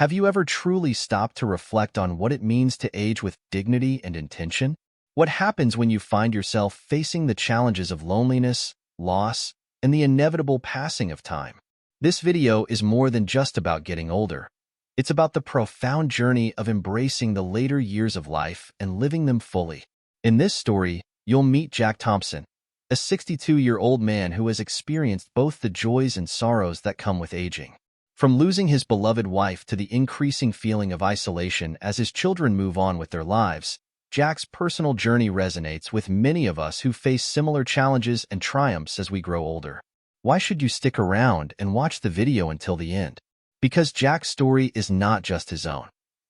Have you ever truly stopped to reflect on what it means to age with dignity and intention? What happens when you find yourself facing the challenges of loneliness, loss, and the inevitable passing of time? This video is more than just about getting older. It's about the profound journey of embracing the later years of life and living them fully. In this story, you'll meet Jack Thompson, a 62-year-old man who has experienced both the joys and sorrows that come with aging. From losing his beloved wife to the increasing feeling of isolation as his children move on with their lives, Jack's personal journey resonates with many of us who face similar challenges and triumphs as we grow older. Why should you stick around and watch the video until the end? Because Jack's story is not just his own.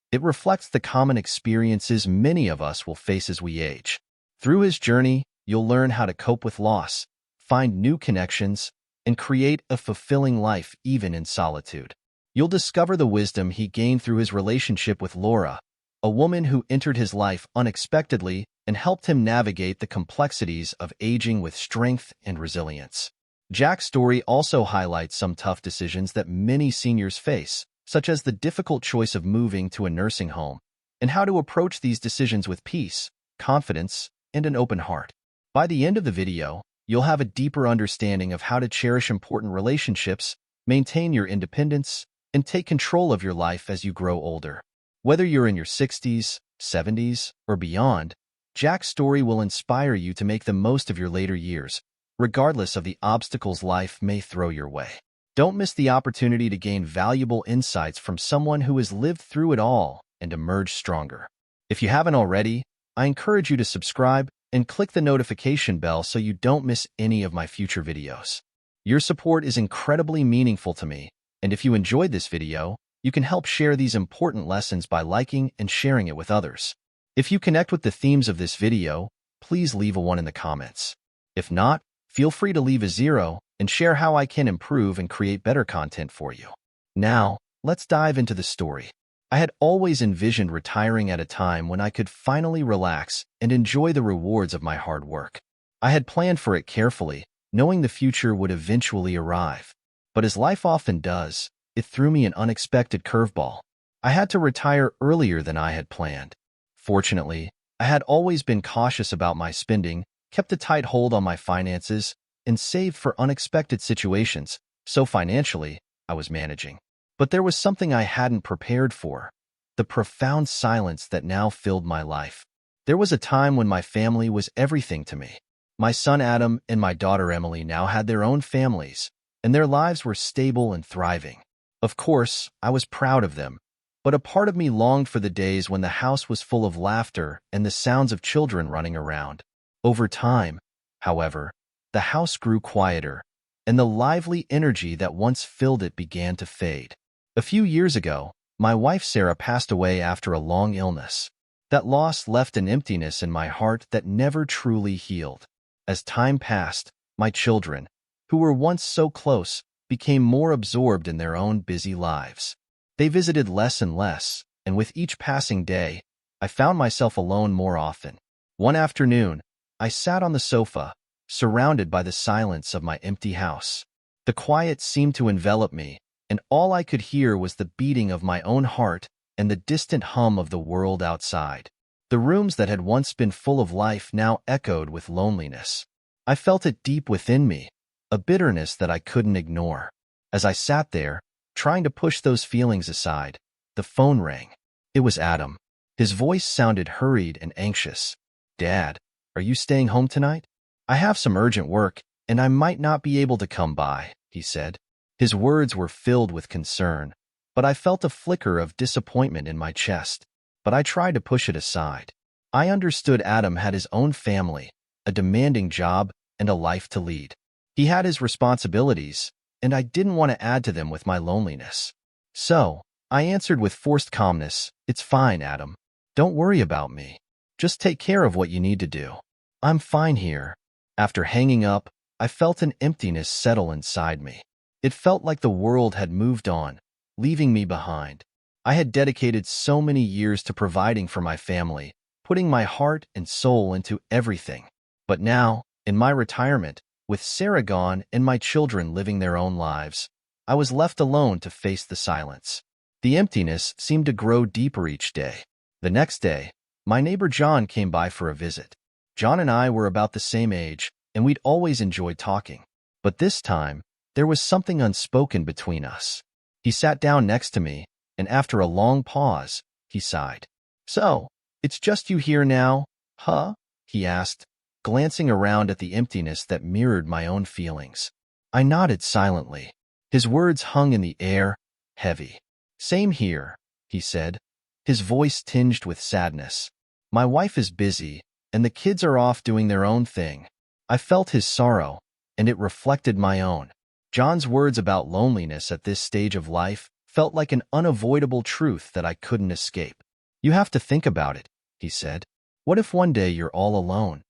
It reflects the common experiences many of us will face as we age. Through his journey, you'll learn how to cope with loss, find new connections, and create a fulfilling life even in solitude. You'll discover the wisdom he gained through his relationship with Laura, a woman who entered his life unexpectedly and helped him navigate the complexities of aging with strength and resilience. Jack's story also highlights some tough decisions that many seniors face, such as the difficult choice of moving to a nursing home, and how to approach these decisions with peace, confidence, and an open heart. By the end of the video, you'll have a deeper understanding of how to cherish important relationships, maintain your independence, and take control of your life as you grow older. Whether you're in your 60s, 70s, or beyond, Jack's story will inspire you to make the most of your later years, regardless of the obstacles life may throw your way. Don't miss the opportunity to gain valuable insights from someone who has lived through it all and emerged stronger. If you haven't already, I encourage you to subscribe and click the notification bell so you don't miss any of my future videos. Your support is incredibly meaningful to me, and if you enjoyed this video, you can help share these important lessons by liking and sharing it with others. If you connect with the themes of this video, please leave a 1 in the comments. If not, feel free to leave a 0 and share how I can improve and create better content for you. Now, let's dive into the story. I had always envisioned retiring at a time when I could finally relax and enjoy the rewards of my hard work. I had planned for it carefully, knowing the future would eventually arrive. But as life often does, it threw me an unexpected curveball. I had to retire earlier than I had planned. Fortunately, I had always been cautious about my spending, kept a tight hold on my finances, and saved for unexpected situations, so financially, I was managing. But there was something I hadn't prepared for: the profound silence that now filled my life. There was a time when my family was everything to me. My son Adam and my daughter Emily now had their own families, and their lives were stable and thriving. Of course, I was proud of them, but a part of me longed for the days when the house was full of laughter and the sounds of children running around. Over time, however, the house grew quieter, and the lively energy that once filled it began to fade. A few years ago, my wife Sarah passed away after a long illness. That loss left an emptiness in my heart that never truly healed. As time passed, my children, who were once so close, became more absorbed in their own busy lives. They visited less and less, and with each passing day, I found myself alone more often. One afternoon, I sat on the sofa, surrounded by the silence of my empty house. The quiet seemed to envelop me, and all I could hear was the beating of my own heart and the distant hum of the world outside. The rooms that had once been full of life now echoed with loneliness. I felt it deep within me, a bitterness that I couldn't ignore. As I sat there, trying to push those feelings aside, the phone rang. It was Adam. His voice sounded hurried and anxious. "Dad, are you staying home tonight? I have some urgent work, and I might not be able to come by," he said. His words were filled with concern, but I felt a flicker of disappointment in my chest. But I tried to push it aside. I understood Adam had his own family, a demanding job, and a life to lead. He had his responsibilities, and I didn't want to add to them with my loneliness. So, I answered with forced calmness, "It's fine, Adam. Don't worry about me. Just take care of what you need to do. I'm fine here." After hanging up, I felt an emptiness settle inside me. It felt like the world had moved on, leaving me behind. I had dedicated so many years to providing for my family, putting my heart and soul into everything. But now, in my retirement, with Sarah gone and my children living their own lives, I was left alone to face the silence. The emptiness seemed to grow deeper each day. The next day, my neighbor John came by for a visit. John and I were about the same age, and we'd always enjoyed talking. But this time, there was something unspoken between us. He sat down next to me, and after a long pause, he sighed. "So, it's just you here now, huh?" he asked, glancing around at the emptiness that mirrored my own feelings. I nodded silently. His words hung in the air, heavy. "Same here," he said, his voice tinged with sadness. "My wife is busy, and the kids are off doing their own thing." I felt his sorrow, and it reflected my own. John's words about loneliness at this stage of life felt like an unavoidable truth that I couldn't escape. "You have to think about it," he said. "What if one day you're all alone?"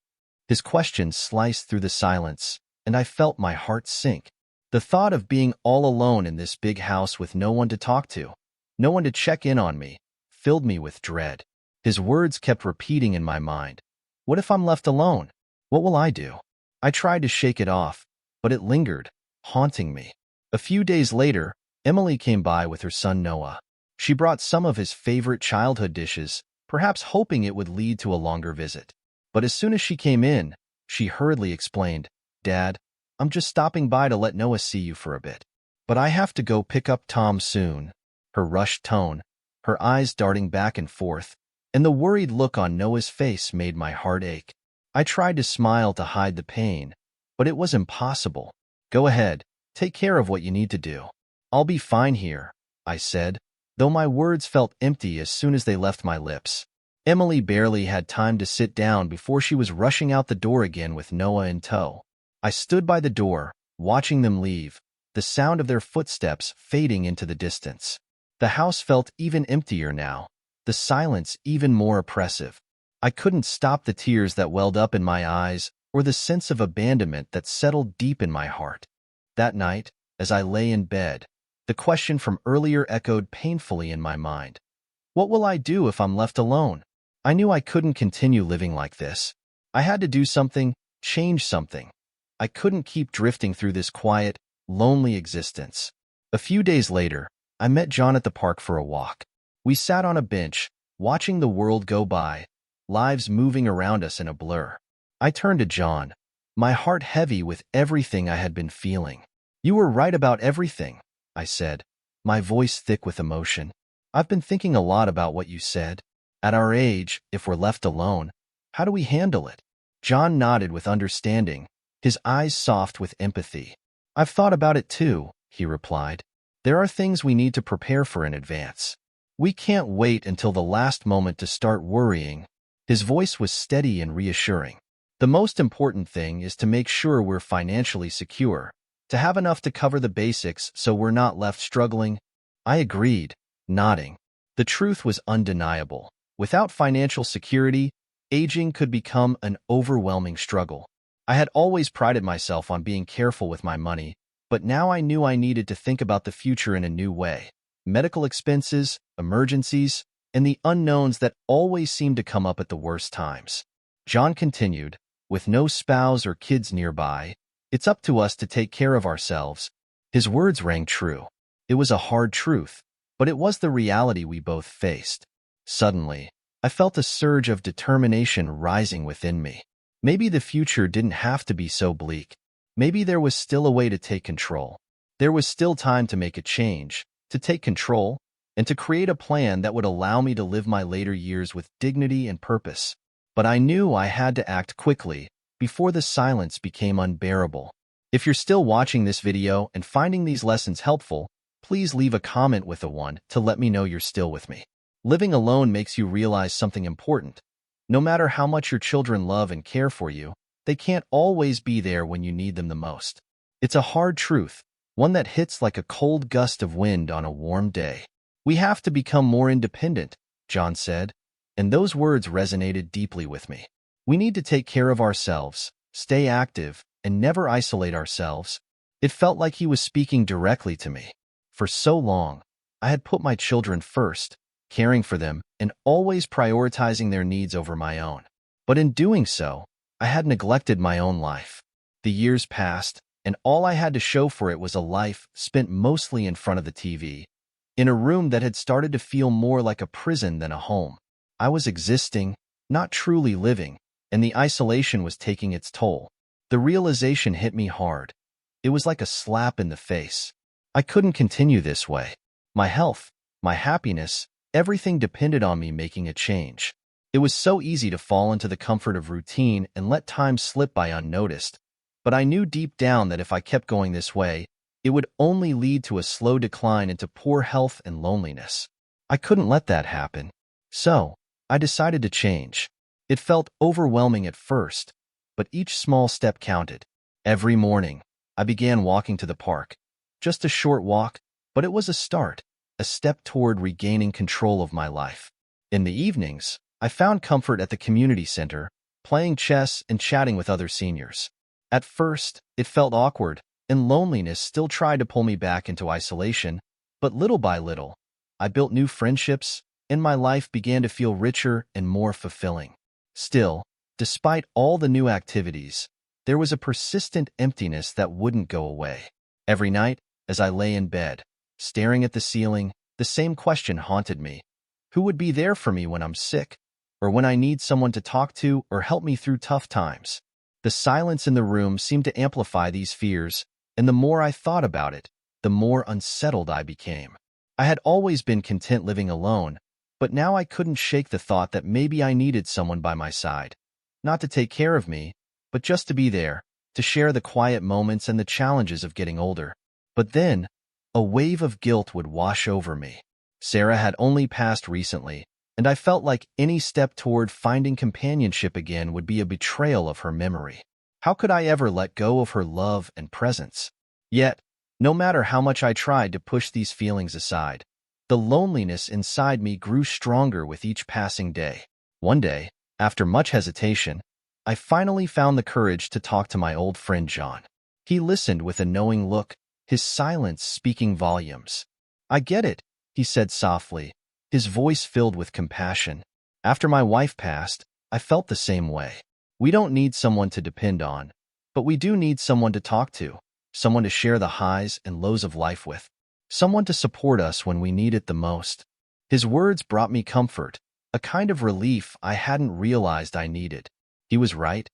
His question sliced through the silence, and I felt my heart sink. The thought of being all alone in this big house with no one to talk to, no one to check in on me, filled me with dread. His words kept repeating in my mind. What if I'm left alone? What will I do? I tried to shake it off, but it lingered, haunting me. A few days later, Emily came by with her son Noah. She brought some of his favorite childhood dishes, perhaps hoping it would lead to a longer visit. But as soon as she came in, she hurriedly explained, "Dad, I'm just stopping by to let Noah see you for a bit. But I have to go pick up Tom soon." Her rushed tone, her eyes darting back and forth, and the worried look on Noah's face made my heart ache. I tried to smile to hide the pain, but it was impossible. "Go ahead, take care of what you need to do. I'll be fine here," I said, though my words felt empty as soon as they left my lips. Emily barely had time to sit down before she was rushing out the door again with Noah in tow. I stood by the door, watching them leave, the sound of their footsteps fading into the distance. The house felt even emptier now, the silence even more oppressive. I couldn't stop the tears that welled up in my eyes or the sense of abandonment that settled deep in my heart. That night, as I lay in bed, the question from earlier echoed painfully in my mind. What will I do if I'm left alone? I knew I couldn't continue living like this. I had to do something, change something. I couldn't keep drifting through this quiet, lonely existence. A few days later, I met John at the park for a walk. We sat on a bench, watching the world go by, lives moving around us in a blur. I turned to John, my heart heavy with everything I had been feeling. "You were right about everything," I said, my voice thick with emotion. "I've been thinking a lot about what you said. At our age, if we're left alone, how do we handle it?" John nodded with understanding, his eyes soft with empathy. "I've thought about it too," he replied. "There are things we need to prepare for in advance. We can't wait until the last moment to start worrying." His voice was steady and reassuring. "The most important thing is to make sure we're financially secure, to have enough to cover the basics so we're not left struggling." I agreed, nodding. The truth was undeniable. Without financial security, aging could become an overwhelming struggle. I had always prided myself on being careful with my money, but now I knew I needed to think about the future in a new way. Medical expenses, emergencies, and the unknowns that always seemed to come up at the worst times. John continued, "With no spouse or kids nearby, it's up to us to take care of ourselves." His words rang true. It was a hard truth, but it was the reality we both faced. Suddenly, I felt a surge of determination rising within me. Maybe the future didn't have to be so bleak. Maybe there was still a way to take control. There was still time to make a change, to take control, and to create a plan that would allow me to live my later years with dignity and purpose. But I knew I had to act quickly, before the silence became unbearable. If you're still watching this video and finding these lessons helpful, please leave a comment with a 1 to let me know you're still with me. Living alone makes you realize something important. No matter how much your children love and care for you, they can't always be there when you need them the most. It's a hard truth, one that hits like a cold gust of wind on a warm day. "We have to become more independent," John said, and those words resonated deeply with me. We need to take care of ourselves, stay active, and never isolate ourselves. It felt like he was speaking directly to me. For so long, I had put my children first, caring for them and always prioritizing their needs over my own. But in doing so, I had neglected my own life. The years passed, and all I had to show for it was a life spent mostly in front of the TV. in a room that had started to feel more like a prison than a home. I was existing, not truly living, and the isolation was taking its toll. The realization hit me hard. It was like a slap in the face. I couldn't continue this way. My health, my happiness, everything depended on me making a change. It was so easy to fall into the comfort of routine and let time slip by unnoticed, but I knew deep down that if I kept going this way, it would only lead to a slow decline into poor health and loneliness. I couldn't let that happen. So, I decided to change. It felt overwhelming at first, but each small step counted. Every morning, I began walking to the park. Just a short walk, but it was a start, a step toward regaining control of my life. In the evenings, I found comfort at the community center, playing chess and chatting with other seniors. At first, it felt awkward, and loneliness still tried to pull me back into isolation, but little by little, I built new friendships, and my life began to feel richer and more fulfilling. Still, despite all the new activities, there was a persistent emptiness that wouldn't go away. Every night, as I lay in bed, staring at the ceiling, the same question haunted me. Who would be there for me when I'm sick, or when I need someone to talk to or help me through tough times? The silence in the room seemed to amplify these fears, and the more I thought about it, the more unsettled I became. I had always been content living alone, but now I couldn't shake the thought that maybe I needed someone by my side. Not to take care of me, but just to be there, to share the quiet moments and the challenges of getting older. But then, a wave of guilt would wash over me. Sarah had only passed recently, and I felt like any step toward finding companionship again would be a betrayal of her memory. How could I ever let go of her love and presence? Yet, no matter how much I tried to push these feelings aside, the loneliness inside me grew stronger with each passing day. One day, after much hesitation, I finally found the courage to talk to my old friend John. He listened with a knowing look, his silence speaking volumes. "I get it," he said softly, his voice filled with compassion. "After my wife passed, I felt the same way. We don't need someone to depend on, but we do need someone to talk to, someone to share the highs and lows of life with, someone to support us when we need it the most." His words brought me comfort, a kind of relief I hadn't realized I needed. He was right.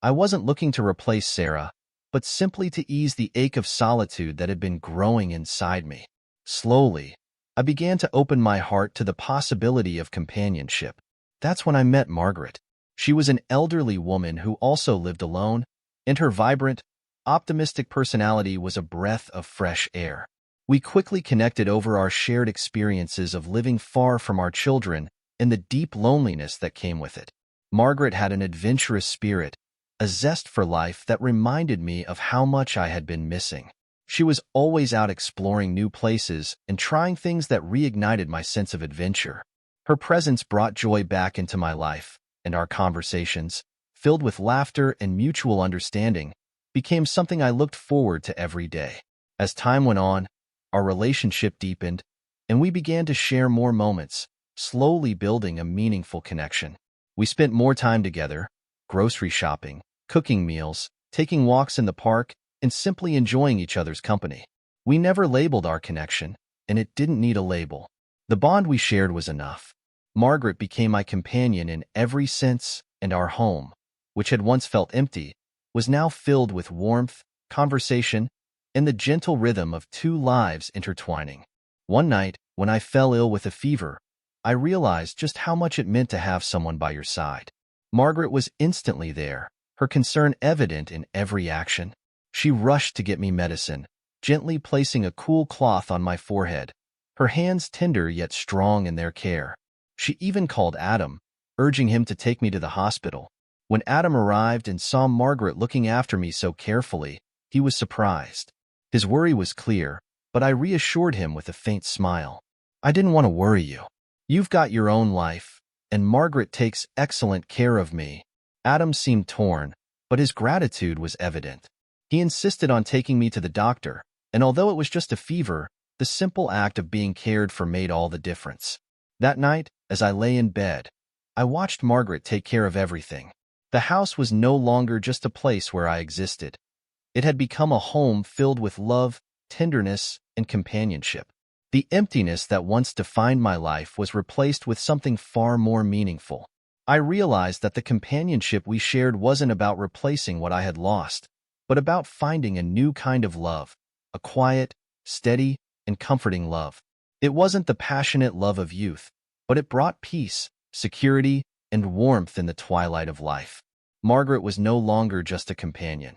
I wasn't looking to replace Sarah, but simply to ease the ache of solitude that had been growing inside me. Slowly, I began to open my heart to the possibility of companionship. That's when I met Margaret. She was an elderly woman who also lived alone, and her vibrant, optimistic personality was a breath of fresh air. We quickly connected over our shared experiences of living far from our children and the deep loneliness that came with it. Margaret had an adventurous spirit, a zest for life that reminded me of how much I had been missing. She was always out exploring new places and trying things that reignited my sense of adventure. Her presence brought joy back into my life, and our conversations, filled with laughter and mutual understanding, became something I looked forward to every day. As time went on, our relationship deepened, and we began to share more moments, slowly building a meaningful connection. We spent more time together, grocery shopping, cooking meals, taking walks in the park, and simply enjoying each other's company. We never labeled our connection, and it didn't need a label. The bond we shared was enough. Margaret became my companion in every sense, and our home, which had once felt empty, was now filled with warmth, conversation, and the gentle rhythm of two lives intertwining. One night, when I fell ill with a fever, I realized just how much it meant to have someone by your side. Margaret was instantly there, her concern evident in every action. She rushed to get me medicine, gently placing a cool cloth on my forehead, her hands tender yet strong in their care. She even called Adam, urging him to take me to the hospital. When Adam arrived and saw Margaret looking after me so carefully, he was surprised. His worry was clear, but I reassured him with a faint smile. "I didn't want to worry you. You've got your own life, and Margaret takes excellent care of me." Adam seemed torn, but his gratitude was evident. He insisted on taking me to the doctor, and although it was just a fever, the simple act of being cared for made all the difference. That night, as I lay in bed, I watched Margaret take care of everything. The house was no longer just a place where I existed. It had become a home filled with love, tenderness, and companionship. The emptiness that once defined my life was replaced with something far more meaningful. I realized that the companionship we shared wasn't about replacing what I had lost, but about finding a new kind of love, a quiet, steady, and comforting love. It wasn't the passionate love of youth, but it brought peace, security, and warmth in the twilight of life. Margaret was no longer just a companion.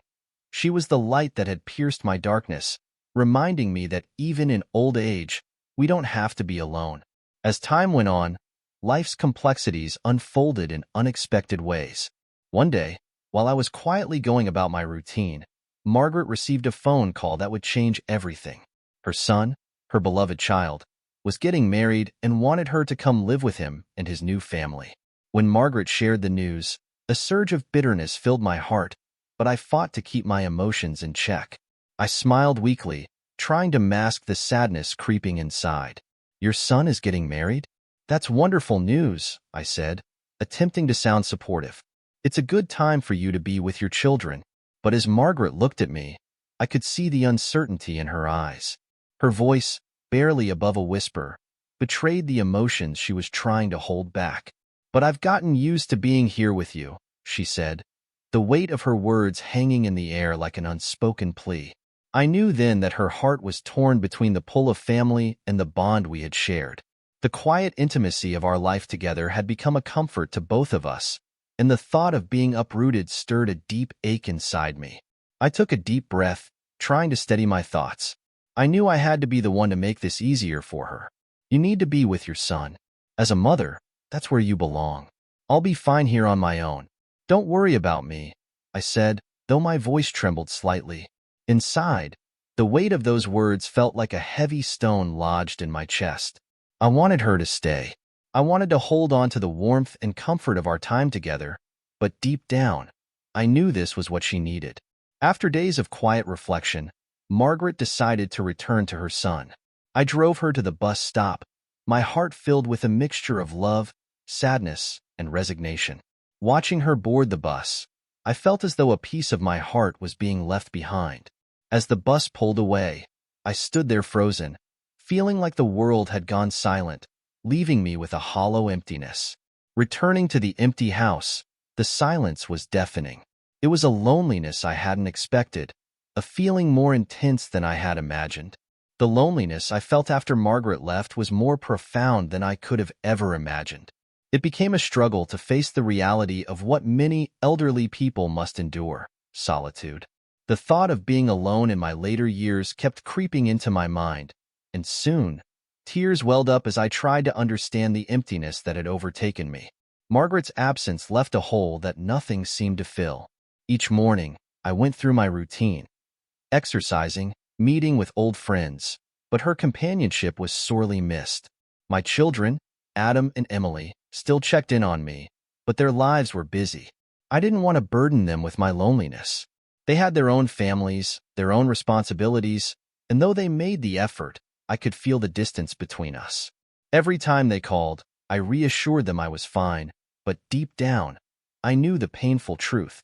She was the light that had pierced my darkness, reminding me that even in old age, we don't have to be alone. As time went on, life's complexities unfolded in unexpected ways. One day, while I was quietly going about my routine, Margaret received a phone call that would change everything. Her son, her beloved child, was getting married and wanted her to come live with him and his new family. When Margaret shared the news, a surge of bitterness filled my heart, but I fought to keep my emotions in check. I smiled weakly, trying to mask the sadness creeping inside. "Your son is getting married? That's wonderful news," I said, attempting to sound supportive. "It's a good time for you to be with your children." But as Margaret looked at me, I could see the uncertainty in her eyes. Her voice, barely above a whisper, betrayed the emotions she was trying to hold back. "But I've gotten used to being here with you," she said, the weight of her words hanging in the air like an unspoken plea. I knew then that her heart was torn between the pull of family and the bond we had shared. The quiet intimacy of our life together had become a comfort to both of us, and the thought of being uprooted stirred a deep ache inside me. I took a deep breath, trying to steady my thoughts. I knew I had to be the one to make this easier for her. "You need to be with your son. As a mother, that's where you belong. I'll be fine here on my own. Don't worry about me," I said, though my voice trembled slightly. Inside, the weight of those words felt like a heavy stone lodged in my chest. I wanted her to stay. I wanted to hold on to the warmth and comfort of our time together, but deep down, I knew this was what she needed. After days of quiet reflection, Margaret decided to return to her son. I drove her to the bus stop, my heart filled with a mixture of love, sadness, and resignation. Watching her board the bus, I felt as though a piece of my heart was being left behind. As the bus pulled away, I stood there frozen, feeling like the world had gone silent, leaving me with a hollow emptiness. Returning to the empty house, the silence was deafening. It was a loneliness I hadn't expected, a feeling more intense than I had imagined. The loneliness I felt after Margaret left was more profound than I could have ever imagined. It became a struggle to face the reality of what many elderly people must endure: solitude. The thought of being alone in my later years kept creeping into my mind, and soon, tears welled up as I tried to understand the emptiness that had overtaken me. Margaret's absence left a hole that nothing seemed to fill. Each morning, I went through my routine, exercising, meeting with old friends, but her companionship was sorely missed. My children, Adam and Emily, still checked in on me, but their lives were busy. I didn't want to burden them with my loneliness. They had their own families, their own responsibilities, and though they made the effort, I could feel the distance between us. Every time they called, I reassured them I was fine, but deep down, I knew the painful truth.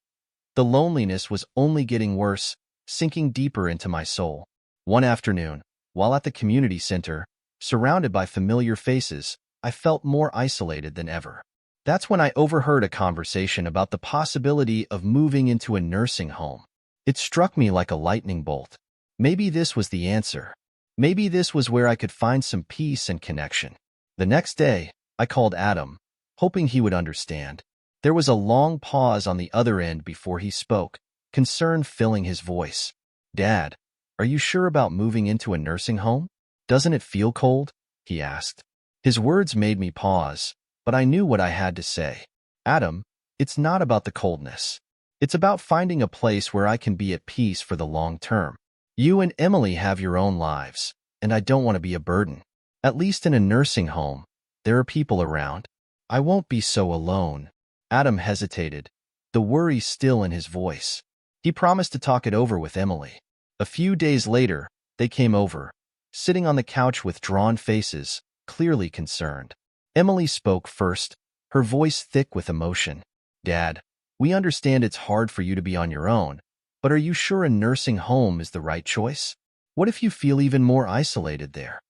The loneliness was only getting worse, sinking deeper into my soul. One afternoon, while at the community center, surrounded by familiar faces, I felt more isolated than ever. That's when I overheard a conversation about the possibility of moving into a nursing home. It struck me like a lightning bolt. Maybe this was the answer. Maybe this was where I could find some peace and connection. The next day, I called Adam, hoping he would understand. There was a long pause on the other end before he spoke, concern filling his voice. "Dad, are you sure about moving into a nursing home? Doesn't it feel cold?" he asked. His words made me pause, but I knew what I had to say. "Adam, it's not about the coldness. It's about finding a place where I can be at peace for the long term. You and Emily have your own lives, and I don't want to be a burden. At least in a nursing home, there are people around. I won't be so alone." Adam hesitated, the worry still in his voice. He promised to talk it over with Emily. A few days later, they came over, sitting on the couch with drawn faces, clearly concerned. Emily spoke first, her voice thick with emotion. "Dad, we understand it's hard for you to be on your own, but are you sure a nursing home is the right choice? What if you feel even more isolated there?"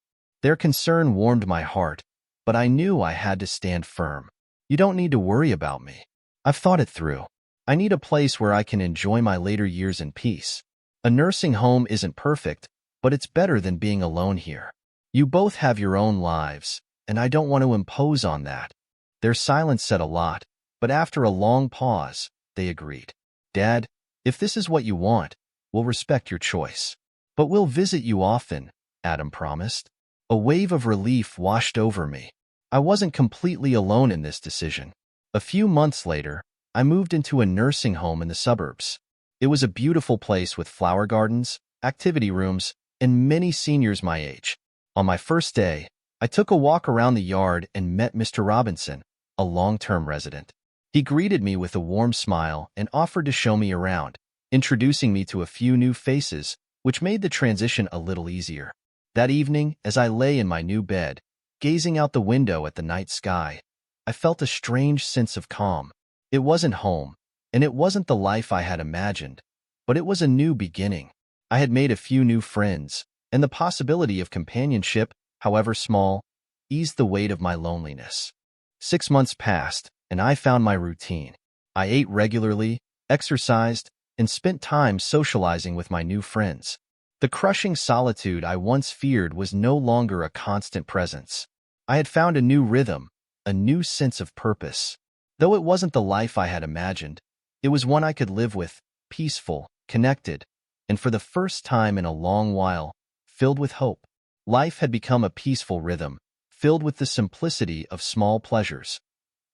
Their concern warmed my heart, but I knew I had to stand firm. You don't need to worry about me. I've thought it through. I need a place where I can enjoy my later years in peace. A nursing home isn't perfect, but it's better than being alone here. You both have your own lives, and I don't want to impose on that. Their silence said a lot, but after a long pause, they agreed. Dad, if this is what you want, we'll respect your choice. But we'll visit you often, Adam promised. A wave of relief washed over me. I wasn't completely alone in this decision. A few months later, I moved into a nursing home in the suburbs. It was a beautiful place with flower gardens, activity rooms, and many seniors my age. On my first day, I took a walk around the yard and met Mr. Robinson, a long-term resident. He greeted me with a warm smile and offered to show me around, introducing me to a few new faces, which made the transition a little easier. That evening, as I lay in my new bed, gazing out the window at the night sky, I felt a strange sense of calm. It wasn't home, and it wasn't the life I had imagined, but it was a new beginning. I had made a few new friends, and the possibility of companionship, however small, eased the weight of my loneliness. 6 months passed, and I found my routine. I ate regularly, exercised, and spent time socializing with my new friends. The crushing solitude I once feared was no longer a constant presence. I had found a new rhythm, a new sense of purpose. Though it wasn't the life I had imagined, it was one I could live with, peaceful, connected, and for the first time in a long while, filled with hope. Life had become a peaceful rhythm, filled with the simplicity of small pleasures.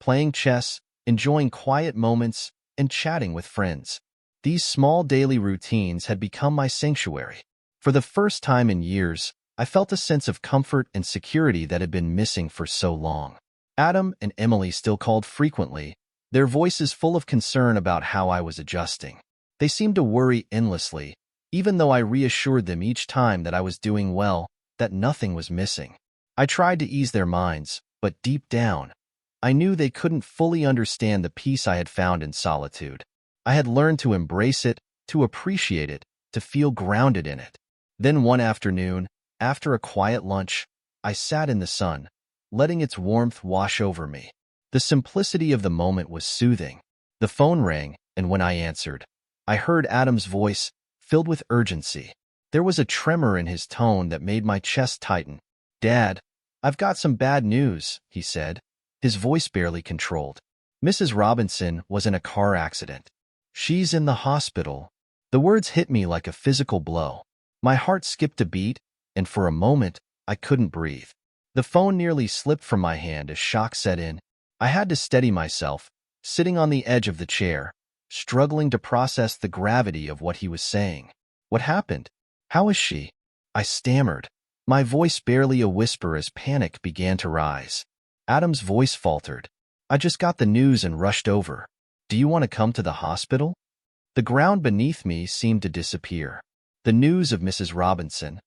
Playing chess, enjoying quiet moments, and chatting with friends. These small daily routines had become my sanctuary. For the first time in years, I felt a sense of comfort and security that had been missing for so long. Adam and Emily still called frequently, their voices full of concern about how I was adjusting. They seemed to worry endlessly, even though I reassured them each time that I was doing well, that nothing was missing. I tried to ease their minds, but deep down, I knew they couldn't fully understand the peace I had found in solitude. I had learned to embrace it, to appreciate it, to feel grounded in it. Then one afternoon, after a quiet lunch, I sat in the sun, letting its warmth wash over me. The simplicity of the moment was soothing. The phone rang, and when I answered, I heard Adam's voice, filled with urgency. There was a tremor in his tone that made my chest tighten. "Dad, I've got some bad news," he said, his voice barely controlled. "Mrs. Robinson was in a car accident. She's in the hospital." The words hit me like a physical blow. My heart skipped a beat, and for a moment, I couldn't breathe. The phone nearly slipped from my hand as shock set in. I had to steady myself, sitting on the edge of the chair, struggling to process the gravity of what he was saying. "What happened? How is she?" I stammered, my voice barely a whisper as panic began to rise. Adam's voice faltered. "I just got the news and rushed over. Do you want to come to the hospital?" The ground beneath me seemed to disappear. The news of Mrs. Robinson,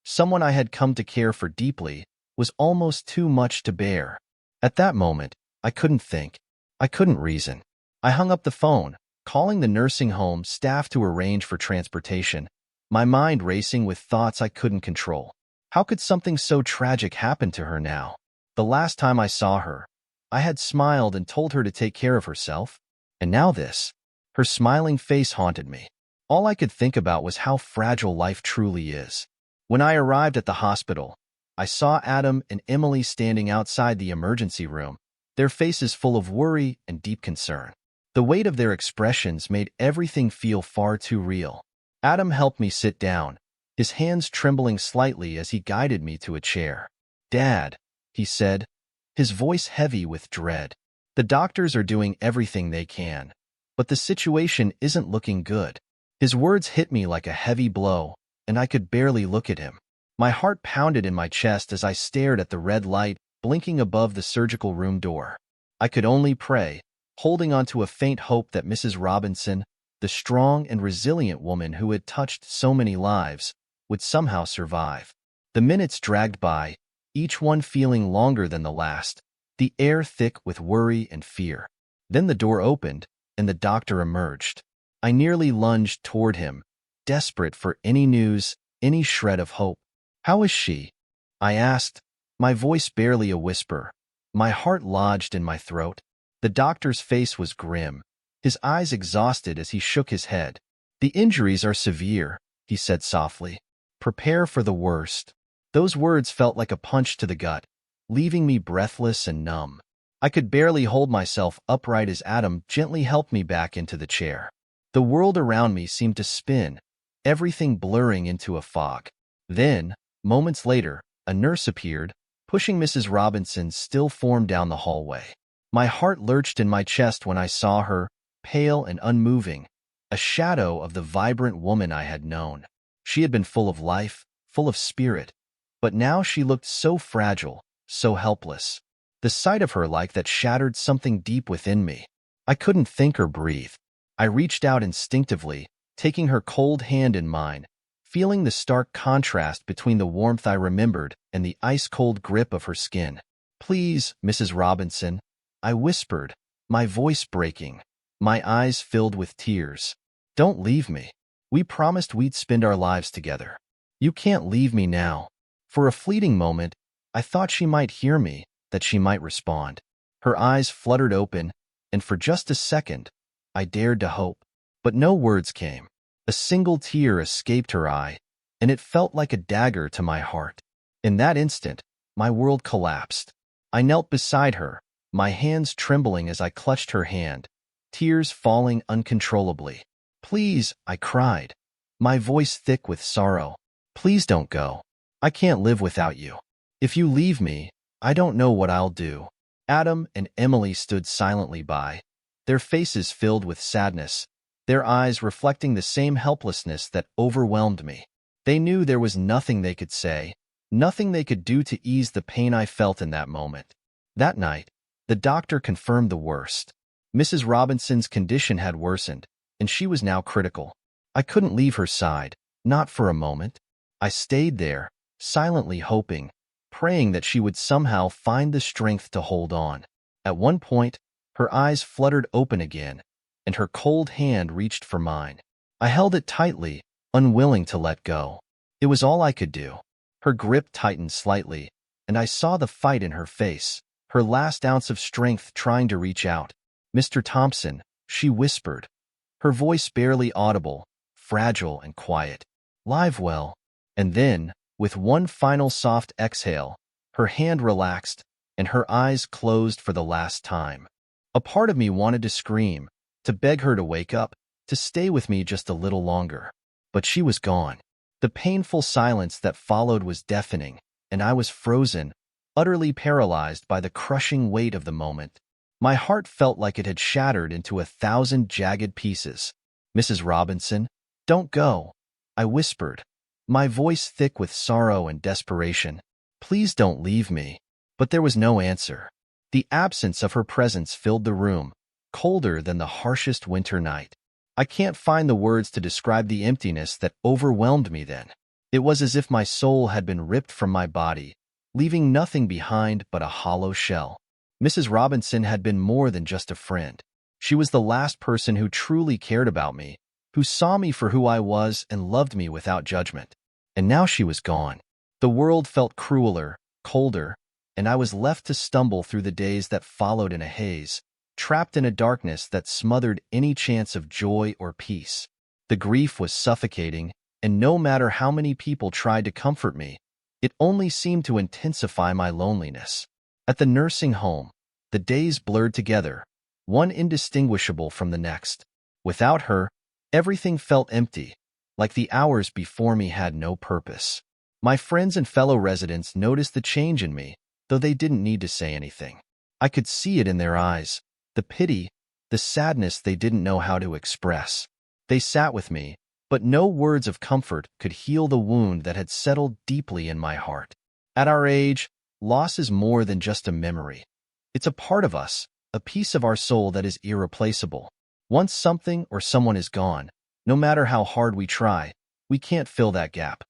someone I had come to care for deeply, was almost too much to bear. At that moment, I couldn't think. I couldn't reason. I hung up the phone, calling the nursing home staff to arrange for transportation, my mind racing with thoughts I couldn't control. How could something so tragic happen to her now? The last time I saw her, I had smiled and told her to take care of herself. And now this. Her smiling face haunted me. All I could think about was how fragile life truly is. When I arrived at the hospital, I saw Adam and Emily standing outside the emergency room, their faces full of worry and deep concern. The weight of their expressions made everything feel far too real. Adam helped me sit down, his hands trembling slightly as he guided me to a chair. "Dad," he said, his voice heavy with dread. "The doctors are doing everything they can, but the situation isn't looking good." His words hit me like a heavy blow, and I could barely look at him. My heart pounded in my chest as I stared at the red light blinking above the surgical room door. I could only pray, holding on to a faint hope that Mrs. Robinson, the strong and resilient woman who had touched so many lives, would somehow survive. The minutes dragged by, each one feeling longer than the last, the air thick with worry and fear. Then the door opened, and the doctor emerged. I nearly lunged toward him, desperate for any news, any shred of hope. "How is she?" I asked, my voice barely a whisper, my heart lodged in my throat. The doctor's face was grim, his eyes exhausted as he shook his head. The injuries are severe, he said softly. Prepare for the worst. Those words felt like a punch to the gut, leaving me breathless and numb. I could barely hold myself upright as Adam gently helped me back into the chair. The world around me seemed to spin, everything blurring into a fog. Then, moments later, a nurse appeared, pushing Mrs. Robinson's still form down the hallway. My heart lurched in my chest when I saw her, pale and unmoving, a shadow of the vibrant woman I had known. She had been full of life, full of spirit, but now she looked so fragile, so helpless. The sight of her like that shattered something deep within me. I couldn't think or breathe. I reached out instinctively, taking her cold hand in mine, feeling the stark contrast between the warmth I remembered and the ice-cold grip of her skin. "Please, Mrs. Robinson," I whispered, my voice breaking, my eyes filled with tears. "Don't leave me. We promised we'd spend our lives together. You can't leave me now." For a fleeting moment, I thought she might hear me, that she might respond. Her eyes fluttered open, and for just a second, I dared to hope. But no words came. A single tear escaped her eye, and it felt like a dagger to my heart. In that instant, my world collapsed. I knelt beside her, my hands trembling as I clutched her hand, tears falling uncontrollably. "Please," I cried, my voice thick with sorrow. "Please don't go. I can't live without you. If you leave me, I don't know what I'll do." Adam and Emily stood silently by, their faces filled with sadness, their eyes reflecting the same helplessness that overwhelmed me. They knew there was nothing they could say, nothing they could do to ease the pain I felt in that moment. That night, the doctor confirmed the worst. Mrs. Robinson's condition had worsened, and she was now critical. I couldn't leave her side, not for a moment. I stayed there, silently hoping, praying that she would somehow find the strength to hold on. At one point, her eyes fluttered open again, and her cold hand reached for mine. I held it tightly, unwilling to let go. It was all I could do. Her grip tightened slightly, and I saw the fight in her face, her last ounce of strength trying to reach out. "Mr. Thompson," she whispered, her voice barely audible, fragile and quiet. "Live well." And then, with one final soft exhale, her hand relaxed, and her eyes closed for the last time. A part of me wanted to scream, to beg her to wake up, to stay with me just a little longer. But she was gone. The painful silence that followed was deafening, and I was frozen, utterly paralyzed by the crushing weight of the moment. My heart felt like it had shattered into 1,000 jagged pieces. "Mrs. Robinson, don't go," I whispered, my voice thick with sorrow and desperation. "Please don't leave me." But there was no answer. The absence of her presence filled the room, colder than the harshest winter night. I can't find the words to describe the emptiness that overwhelmed me then. It was as if my soul had been ripped from my body, leaving nothing behind but a hollow shell. Mrs. Robinson had been more than just a friend. She was the last person who truly cared about me, who saw me for who I was and loved me without judgment. And now she was gone. The world felt crueler, colder, and I was left to stumble through the days that followed in a haze, trapped in a darkness that smothered any chance of joy or peace. The grief was suffocating, and no matter how many people tried to comfort me, it only seemed to intensify my loneliness. At the nursing home, the days blurred together, one indistinguishable from the next. Without her, everything felt empty, like the hours before me had no purpose. My friends and fellow residents noticed the change in me, though they didn't need to say anything. I could see it in their eyes, the pity, the sadness they didn't know how to express. They sat with me, but no words of comfort could heal the wound that had settled deeply in my heart. At our age, loss is more than just a memory. It's a part of us, a piece of our soul that is irreplaceable. Once something or someone is gone, no matter how hard we try, we can't fill that gap.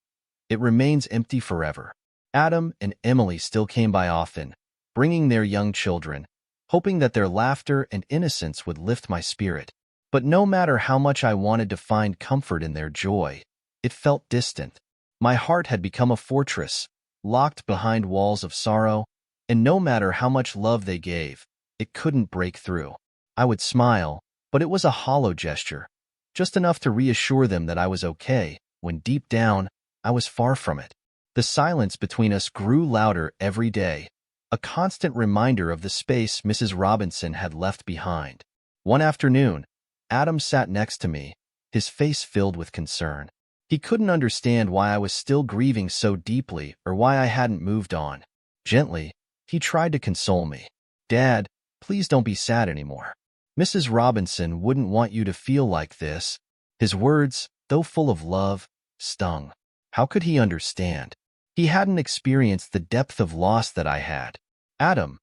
It remains empty forever. Adam and Emily still came by often, bringing their young children, hoping that their laughter and innocence would lift my spirit. But no matter how much I wanted to find comfort in their joy, it felt distant. My heart had become a fortress, locked behind walls of sorrow, and no matter how much love they gave, it couldn't break through. I would smile, but it was a hollow gesture, just enough to reassure them that I was okay, when deep down, I was far from it. The silence between us grew louder every day, a constant reminder of the space Mrs. Robinson had left behind. One afternoon, Adam sat next to me, his face filled with concern. He couldn't understand why I was still grieving so deeply or why I hadn't moved on. Gently, he tried to console me. "Dad, please don't be sad anymore. Mrs. Robinson wouldn't want you to feel like this." His words, though full of love, stung. How could he understand? He hadn't experienced the depth of loss that I had. "Adam,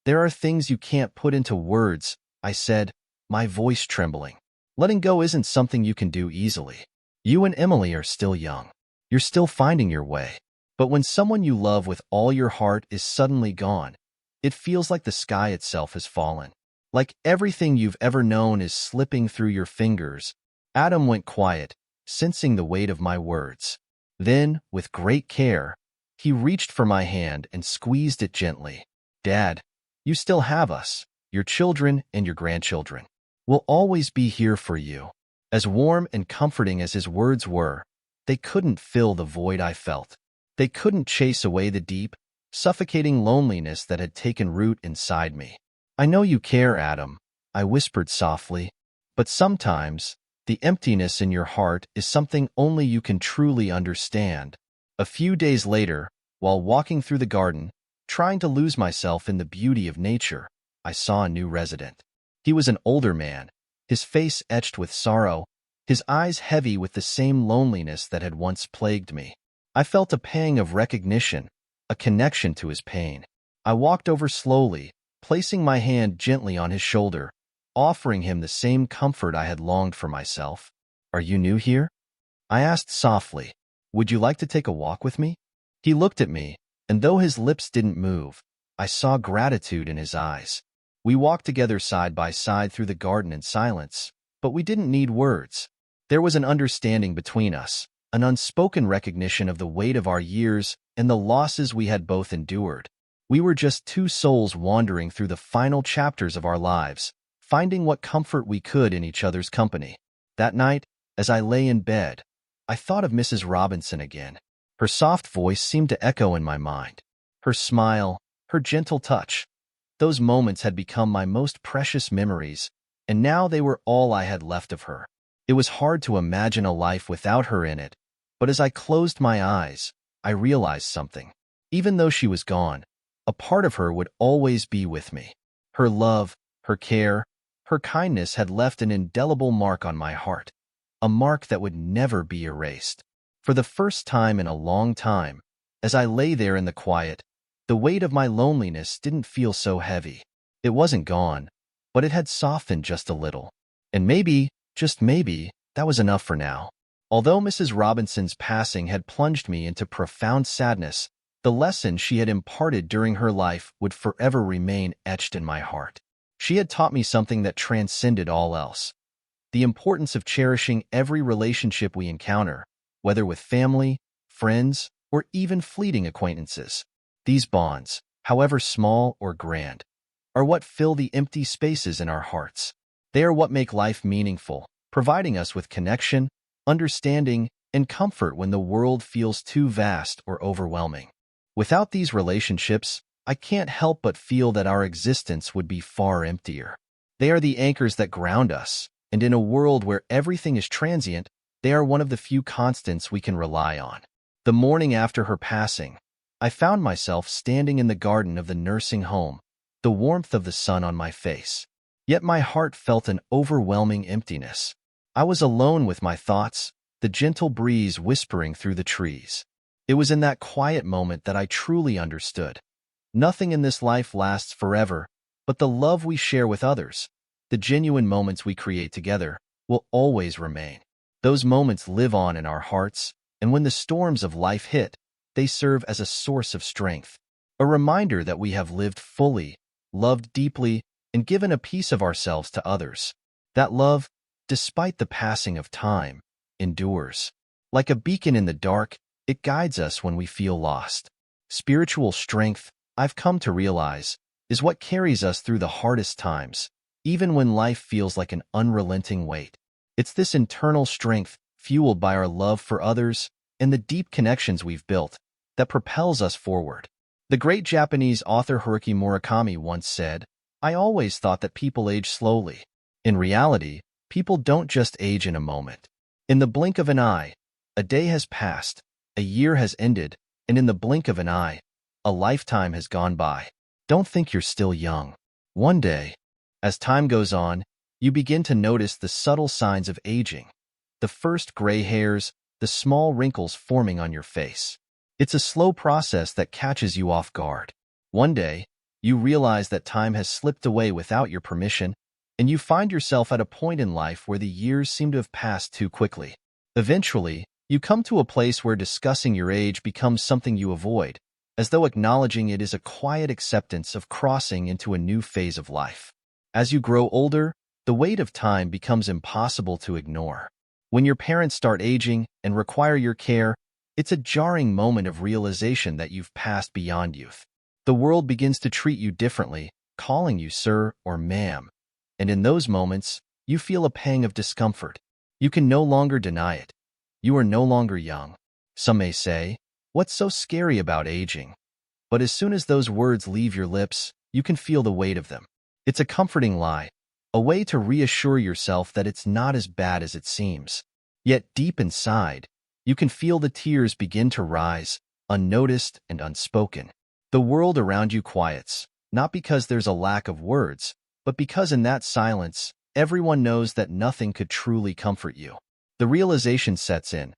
there are things you can't put into words," I said, my voice trembling. "Letting go isn't something you can do easily. You and Emily are still young. You're still finding your way. But when someone you love with all your heart is suddenly gone, it feels like the sky itself has fallen. Like everything you've ever known is slipping through your fingers." Adam went quiet, sensing the weight of my words. Then, with great care, he reached for my hand and squeezed it gently. "Dad, you still have us, your children and your grandchildren. We'll always be here for you." As warm and comforting as his words were, they couldn't fill the void I felt. They couldn't chase away the deep, suffocating loneliness that had taken root inside me. "I know you care, Adam," I whispered softly, "but sometimes the emptiness in your heart is something only you can truly understand." A few days later, while walking through the garden, trying to lose myself in the beauty of nature, I saw a new resident. He was an older man, his face etched with sorrow, his eyes heavy with the same loneliness that had once plagued me. I felt a pang of recognition, a connection to his pain. I walked over slowly, placing my hand gently on his shoulder, offering him the same comfort I had longed for myself. "Are you new here?" I asked softly. "Would you like to take a walk with me?" He looked at me, and though his lips didn't move, I saw gratitude in his eyes. We walked together side by side through the garden in silence, but we didn't need words. There was an understanding between us, an unspoken recognition of the weight of our years and the losses we had both endured. We were just two souls wandering through the final chapters of our lives, finding what comfort we could in each other's company. That night, as I lay in bed, I thought of Mrs. Robinson again. Her soft voice seemed to echo in my mind. Her smile, her gentle touch. Those moments had become my most precious memories, and now they were all I had left of her. It was hard to imagine a life without her in it, but as I closed my eyes, I realized something. Even though she was gone, a part of her would always be with me. Her love, her care, her kindness had left an indelible mark on my heart, a mark that would never be erased. For the first time in a long time, as I lay there in the quiet, the weight of my loneliness didn't feel so heavy. It wasn't gone, but it had softened just a little. And maybe, just maybe, that was enough for now. Although Mrs. Robinson's passing had plunged me into profound sadness, the lesson she had imparted during her life would forever remain etched in my heart. She had taught me something that transcended all else: the importance of cherishing every relationship we encounter, whether with family, friends, or even fleeting acquaintances. These bonds, however small or grand, are what fill the empty spaces in our hearts. They are what make life meaningful, providing us with connection, understanding, and comfort when the world feels too vast or overwhelming. Without these relationships, I can't help but feel that our existence would be far emptier. They are the anchors that ground us, and in a world where everything is transient, they are one of the few constants we can rely on. The morning after her passing, I found myself standing in the garden of the nursing home, the warmth of the sun on my face. Yet my heart felt an overwhelming emptiness. I was alone with my thoughts, the gentle breeze whispering through the trees. It was in that quiet moment that I truly understood. Nothing in this life lasts forever, but the love we share with others, the genuine moments we create together, will always remain. Those moments live on in our hearts, and when the storms of life hit, they serve as a source of strength, a reminder that we have lived fully, loved deeply, and given a piece of ourselves to others. That love, despite the passing of time, endures. Like a beacon in the dark, it guides us when we feel lost. Spiritual strength, I've come to realize, is what carries us through the hardest times, even when life feels like an unrelenting weight. It's this internal strength, fueled by our love for others and the deep connections we've built, that propels us forward. The great Japanese author Haruki Murakami once said, "I always thought that people age slowly. In reality, people don't just age in a moment. In the blink of an eye, a day has passed, a year has ended, and in the blink of an eye, a lifetime has gone by. Don't think you're still young. One day, as time goes on, you begin to notice the subtle signs of aging, the first gray hairs, the small wrinkles forming on your face. It's a slow process that catches you off guard. One day, you realize that time has slipped away without your permission, and you find yourself at a point in life where the years seem to have passed too quickly. Eventually, you come to a place where discussing your age becomes something you avoid, as though acknowledging it is a quiet acceptance of crossing into a new phase of life. As you grow older, the weight of time becomes impossible to ignore. When your parents start aging and require your care, it's a jarring moment of realization that you've passed beyond youth. The world begins to treat you differently, calling you sir or ma'am, and in those moments, you feel a pang of discomfort. You can no longer deny it. You are no longer young. Some may say, "What's so scary about aging?" But as soon as those words leave your lips, you can feel the weight of them. It's a comforting lie, a way to reassure yourself that it's not as bad as it seems. Yet deep inside, you can feel the tears begin to rise, unnoticed and unspoken. The world around you quiets, not because there's a lack of words, but because in that silence, everyone knows that nothing could truly comfort you. The realization sets in.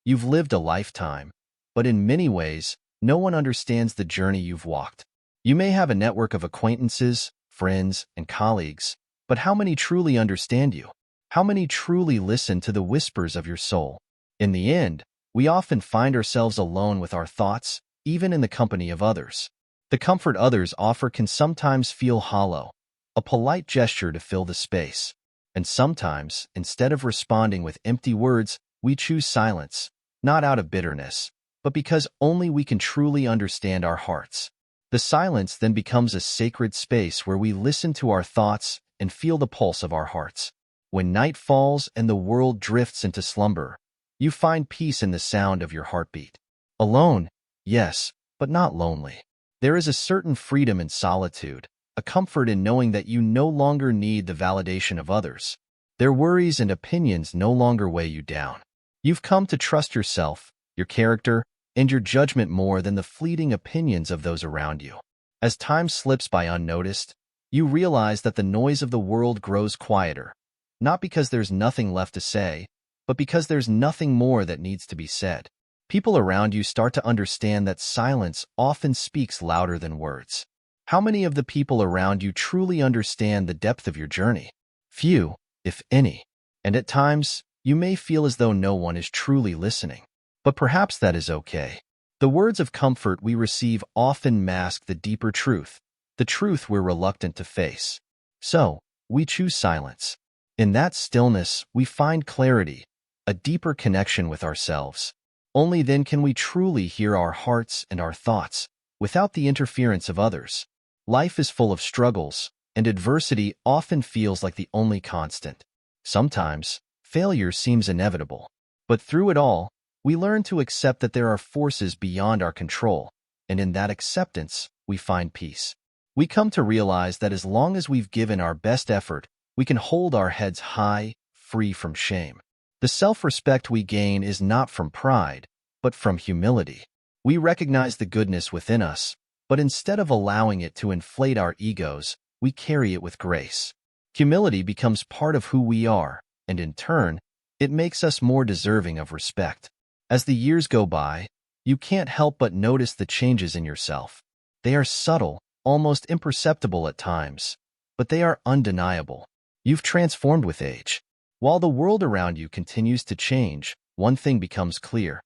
You've lived a lifetime, but in many ways, no one understands the journey you've walked. You may have a network of acquaintances, friends, and colleagues, but how many truly understand you? How many truly listen to the whispers of your soul? In the end, we often find ourselves alone with our thoughts, even in the company of others. The comfort others offer can sometimes feel hollow, a polite gesture to fill the space. And sometimes, instead of responding with empty words, we choose silence, not out of bitterness, but because only we can truly understand our hearts. The silence then becomes a sacred space where we listen to our thoughts and feel the pulse of our hearts. When night falls and the world drifts into slumber, you find peace in the sound of your heartbeat. Alone, yes, but not lonely. There is a certain freedom in solitude, a comfort in knowing that you no longer need the validation of others. Their worries and opinions no longer weigh you down. You've come to trust yourself, your character, and your judgment more than the fleeting opinions of those around you. As time slips by unnoticed, you realize that the noise of the world grows quieter, not because there's nothing left to say, but because there's nothing more that needs to be said. People around you start to understand that silence often speaks louder than words. How many of the people around you truly understand the depth of your journey? Few, if any. And at times, you may feel as though no one is truly listening. But perhaps that is okay. The words of comfort we receive often mask the deeper truth, the truth we're reluctant to face. So, we choose silence. In that stillness, we find clarity, a deeper connection with ourselves. Only then can we truly hear our hearts and our thoughts, without the interference of others. Life is full of struggles, and adversity often feels like the only constant. Sometimes, failure seems inevitable. But through it all, we learn to accept that there are forces beyond our control, and in that acceptance, we find peace. We come to realize that as long as we've given our best effort, we can hold our heads high, free from shame. The self-respect we gain is not from pride, but from humility. We recognize the goodness within us, but instead of allowing it to inflate our egos, we carry it with grace. Humility becomes part of who we are, and in turn, it makes us more deserving of respect. As the years go by, you can't help but notice the changes in yourself. They are subtle, almost imperceptible at times, but they are undeniable. You've transformed with age. While the world around you continues to change, one thing becomes clear.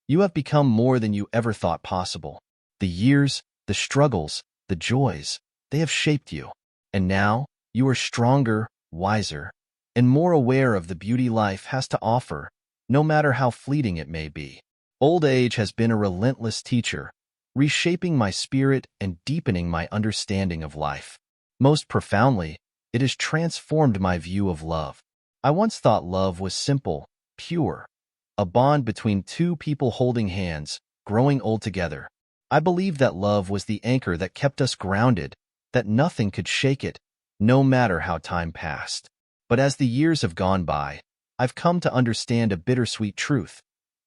You have become more than you ever thought possible. The years, the struggles, the joys, they have shaped you. And now, you are stronger, wiser, and more aware of the beauty life has to offer, no matter how fleeting it may be. Old age has been a relentless teacher, reshaping my spirit and deepening my understanding of life. Most profoundly, it has transformed my view of love. I once thought love was simple, pure, a bond between two people holding hands, growing old together. I believed that love was the anchor that kept us grounded, that nothing could shake it, no matter how time passed. But as the years have gone by, I've come to understand a bittersweet truth.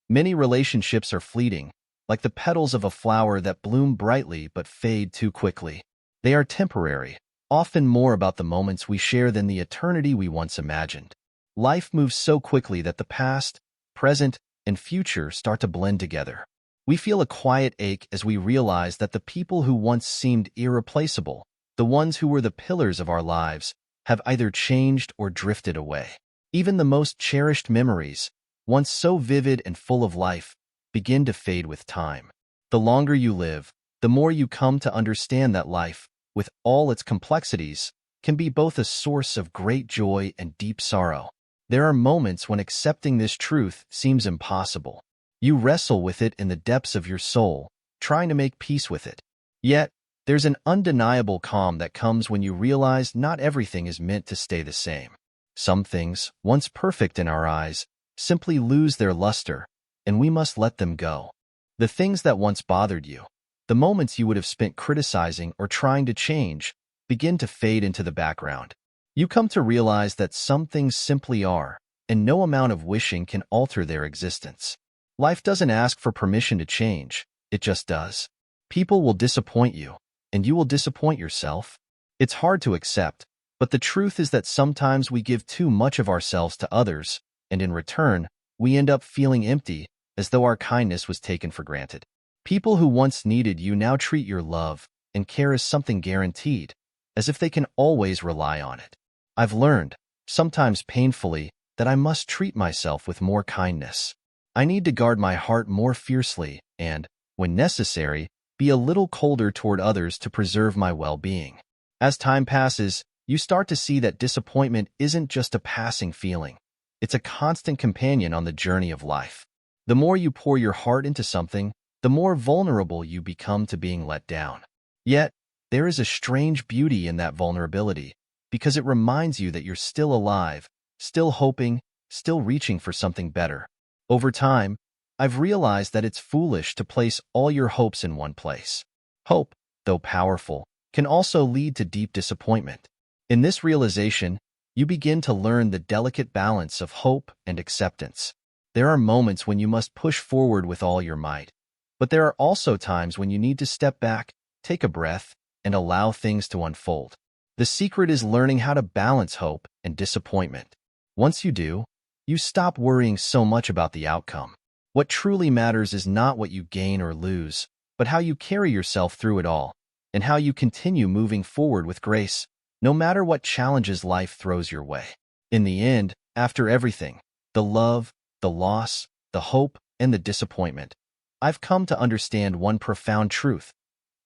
Many relationships are fleeting, like the petals of a flower that bloom brightly but fade too quickly. They are temporary, often more about the moments we share than the eternity we once imagined. Life moves so quickly that the past, present, and future start to blend together. We feel a quiet ache as we realize that the people who once seemed irreplaceable, the ones who were the pillars of our lives, have either changed or drifted away. Even the most cherished memories, once so vivid and full of life, begin to fade with time. The longer you live, the more you come to understand that life, with all its complexities, can be both a source of great joy and deep sorrow. There are moments when accepting this truth seems impossible. You wrestle with it in the depths of your soul, trying to make peace with it. Yet, there's an undeniable calm that comes when you realize not everything is meant to stay the same. Some things, once perfect in our eyes, simply lose their luster, and we must let them go. The things that once bothered you, the moments you would have spent criticizing or trying to change, begin to fade into the background. You come to realize that some things simply are, and no amount of wishing can alter their existence. Life doesn't ask for permission to change, it just does. People will disappoint you, and you will disappoint yourself. It's hard to accept, but the truth is that sometimes we give too much of ourselves to others, and in return, we end up feeling empty, as though our kindness was taken for granted. People who once needed you now treat your love and care as something guaranteed, as if they can always rely on it. I've learned, sometimes painfully, that I must treat myself with more kindness. I need to guard my heart more fiercely and, when necessary, be a little colder toward others to preserve my well-being. As time passes, you start to see that disappointment isn't just a passing feeling. It's a constant companion on the journey of life. The more you pour your heart into something, the more vulnerable you become to being let down. Yet, there is a strange beauty in that vulnerability, because it reminds you that you're still alive, still hoping, still reaching for something better. Over time, I've realized that it's foolish to place all your hopes in one place. Hope, though powerful, can also lead to deep disappointment. In this realization, you begin to learn the delicate balance of hope and acceptance. There are moments when you must push forward with all your might, but there are also times when you need to step back, take a breath, and allow things to unfold. The secret is learning how to balance hope and disappointment. Once you do, you stop worrying so much about the outcome. What truly matters is not what you gain or lose, but how you carry yourself through it all, and how you continue moving forward with grace, no matter what challenges life throws your way. In the end, after everything, the love, the loss, the hope, and the disappointment, I've come to understand one profound truth.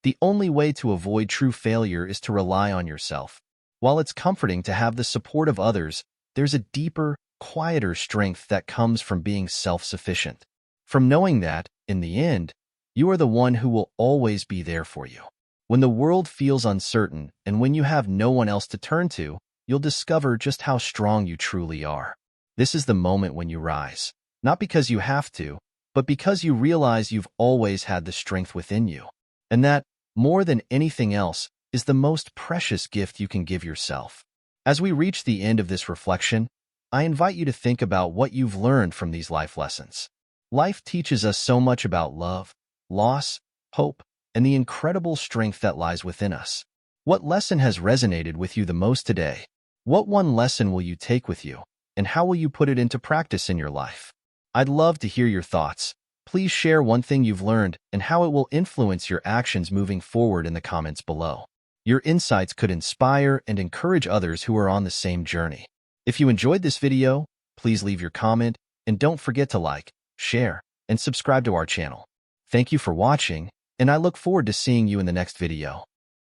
The only way to avoid true failure is to rely on yourself. While it's comforting to have the support of others, there's a deeper, quieter strength that comes from being self-sufficient. From knowing that, in the end, you are the one who will always be there for you. When the world feels uncertain and when you have no one else to turn to, you'll discover just how strong you truly are. This is the moment when you rise, not because you have to, but because you realize you've always had the strength within you. And that, more than anything else, is the most precious gift you can give yourself. As we reach the end of this reflection, I invite you to think about what you've learned from these life lessons. Life teaches us so much about love, loss, hope, and the incredible strength that lies within us. What lesson has resonated with you the most today? What one lesson will you take with you, and how will you put it into practice in your life? I'd love to hear your thoughts. Please share one thing you've learned and how it will influence your actions moving forward in the comments below. Your insights could inspire and encourage others who are on the same journey. If you enjoyed this video, please leave your comment and don't forget to like, share, and subscribe to our channel. Thank you for watching, and I look forward to seeing you in the next video.